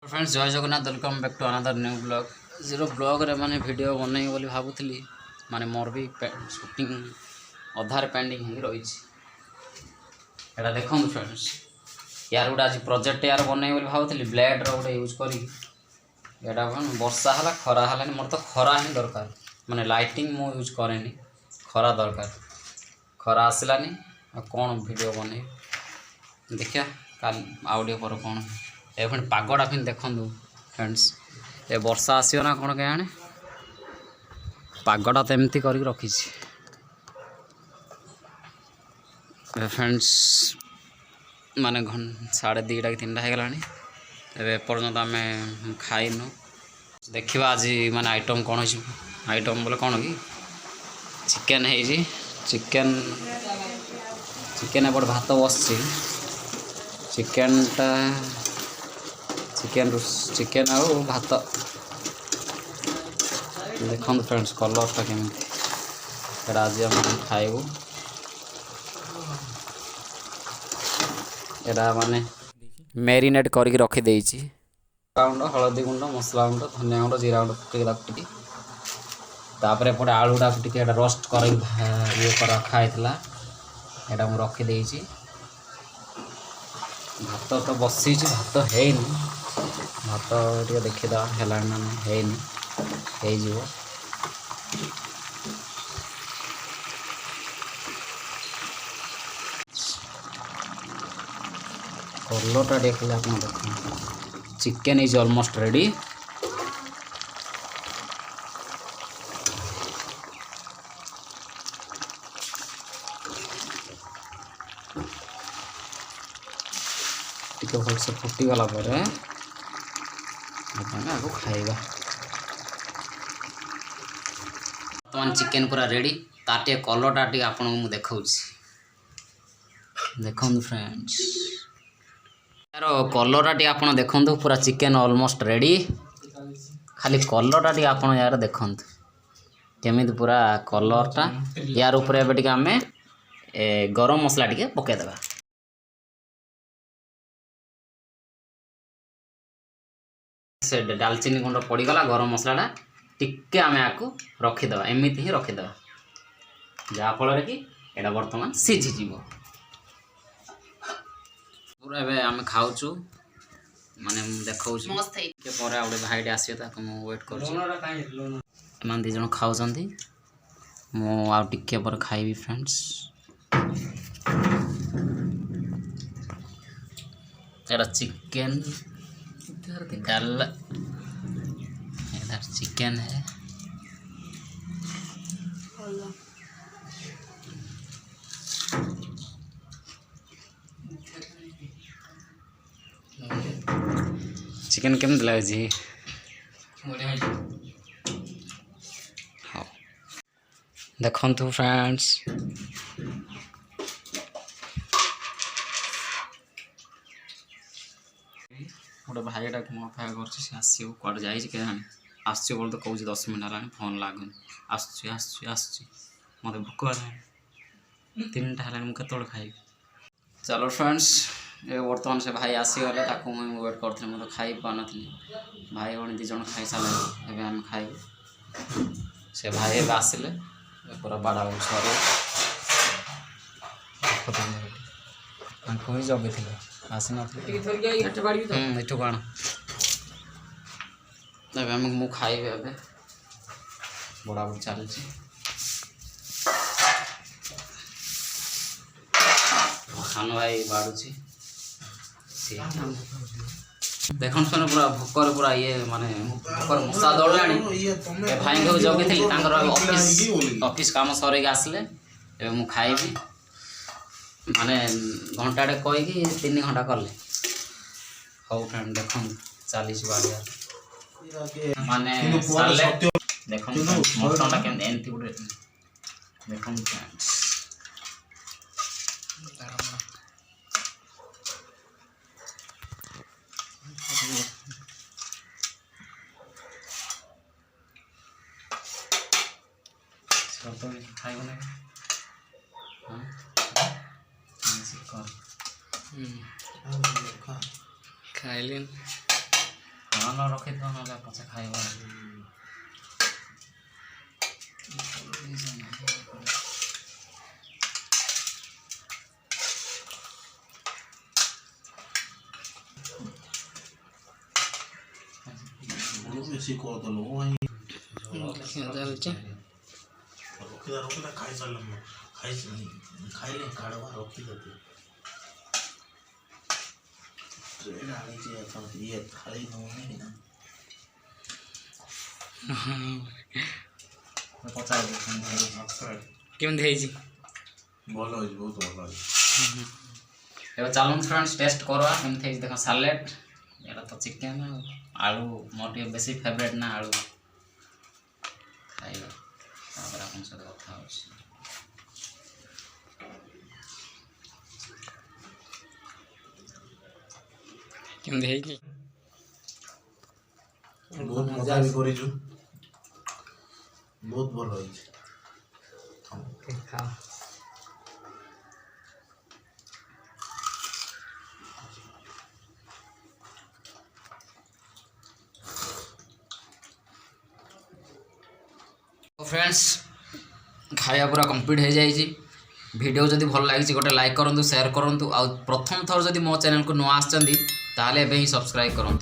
Friends जय Jagannath welcome back to another new blog zero blog रे माने वीडियो बनई बोली भाबुतली माने मोर भी शूटिंग अधार पेंडिंग ही रही एटा देखो फ्रेंड्स यार गोटे आज प्रोजेक्ट यार बनई बोली भाबुतली ब्लेड रो गोटे यूज करी एटा वर्षा हला खरा हलानी मोर तो खरा ही दरकार माने लाइटिंग मु यूज करेनी खरा दरकार खरा आसलानी कौन वीडियो बनई देखिया काल आउडियो पर कौन ए फिर पागटा फिर देखु फ्रेंड्स ए वर्षा आसो ना कौन क्या पागटा तो एमती कर रखी फ्रेंड्स माने 2:30 कि 3टा हो गलानी एपर्यंत आम खाइनु देखा आज माने आइटम कौन हो आइटम बोले कौन कि चिकेन है चिकेन चिकेन एपट भात बस चिकेनटा चिकेन आउ भात देखो फ्रेंड्स कलरटा केमी आज आम खाइबू एटा माने मैरिनेट करके रखी देइछि गुंड हलदी गुंड मसला गुंड धनिया गुंड जीरा गुंड पकई तापर एपटे आलूटा टी रोस्ट कर ये रखा एटा मु रखी देइछि भात तो बसी भात है भात टे देखीद है कलरटा देखिए आप देख चिकेन इज ऑलमोस्ट रेडी टिके भलसे फुटीगला आगो खाइबा बर्तमान चिकेन पूरा रेडी ताटे कलरटा टी आपन को देखौ देखो फ्रेंड्स यार कलरटा टी आपन देखो पूरा चिकेन ऑलमोस्ट रेडी खाली कलरटा टी आपन यार देखो केमी पूरा कलरटा यार ऊपर एबे टिके आमे गरम मसला टिके पके देबा से डालचीनी गुंड पड़गला गरम मसलाटा टिके आम आपको रखीद एमती ही रखीद जहाँफल कि यहाँ बर्तमान सीझीज पूरा एवं आम खाऊँ माने देखा गोटे भाईटे आस वेट कर दीज खाऊँ मुझे पर खाइबी फ्रेंड्स एटा चिकेन इधर चिकेन है चिकेन केमती लगे हाँ देखु फ्रेंड्स गोटे भाईटा को अपेक्षा कर कड़े जाए आस बोल तो कौन 10 मिनट है फोन लगुन आस मत भोक 3टा है मुझे खाइबी चलो फ्रेंड्स ये बर्तमान से भाई आसीगले मुझे वेट करी मतलब खाई पान भाई भौणी 2 जन खाई सारे एवं आम खाइबू से भाई एवं आसिले पूरा बाड़ा छुआ ही जगी थे आसी नठू कण मु खाइबे ए बड़ा बड़ चली सान भाई बाड़ुची देखन सुन पूरा भोकर पूरा ये माने भोकर मशा दौड़े भाई को जगी थी ऑफिस काम सर आसले मु खाइबी माने घंटाटे कहीकि 3 घंटा कले हौ फ्रेंड देख चली बाड़िया माने देख मटनटा के एमती गोटे देख फ्रेंड्स खाइब ना खाइलिन ଭଲ ରଖିଥିବ ନହେଲେ ପଛେ ଖାଇବ। বেশি করদলো ওই ଚାଲିଛି রকিদা খাই সারলাম না খাইলে কাড়বা রকিদা ট্রেন আনিছে এখন ইয়ে খাই নয় না ପଚାର କେମିତି ହେଇଛି? ଭଲ ହେଇଛି ବହୁତ ଭଲ ହେଇଛି। ଏବେ ଚାଲନ୍ତୁ ଫ୍ରେଣ୍ଡସ୍ ଟେଷ୍ଟ କରିବା କେମିତି ହେଇଛି ଦେଖ। ସାଲେଡ୍ ଏଇଟା ତ ଚିକେନ୍ ଆଉ ଆଳୁ ମୋର ଟିକେ ବେଶୀ ଫେଭରେଟ୍ ନା ଆଳୁ। ଖାଇବା ତାପରେ ଆପଣଙ୍କ ସହିତ କଥା ହେଉଛି। କେମିତି ହେଇଛି? ବହୁତ ମଜା ବି କରିଛୁ, ବହୁତ ଭଲ ହେଇଛି। ଖାଅ। फ्रेंड्स खाया पूरा कंप्लीट हो जाए। वीडियो जदि भल लगी गोटे लाइक करूँ, शेयर करूँ। आ प्रथम थर जदि मो चैनल को नुआ आसछन्ती ताले एबे ही सब्सक्राइब करूँ।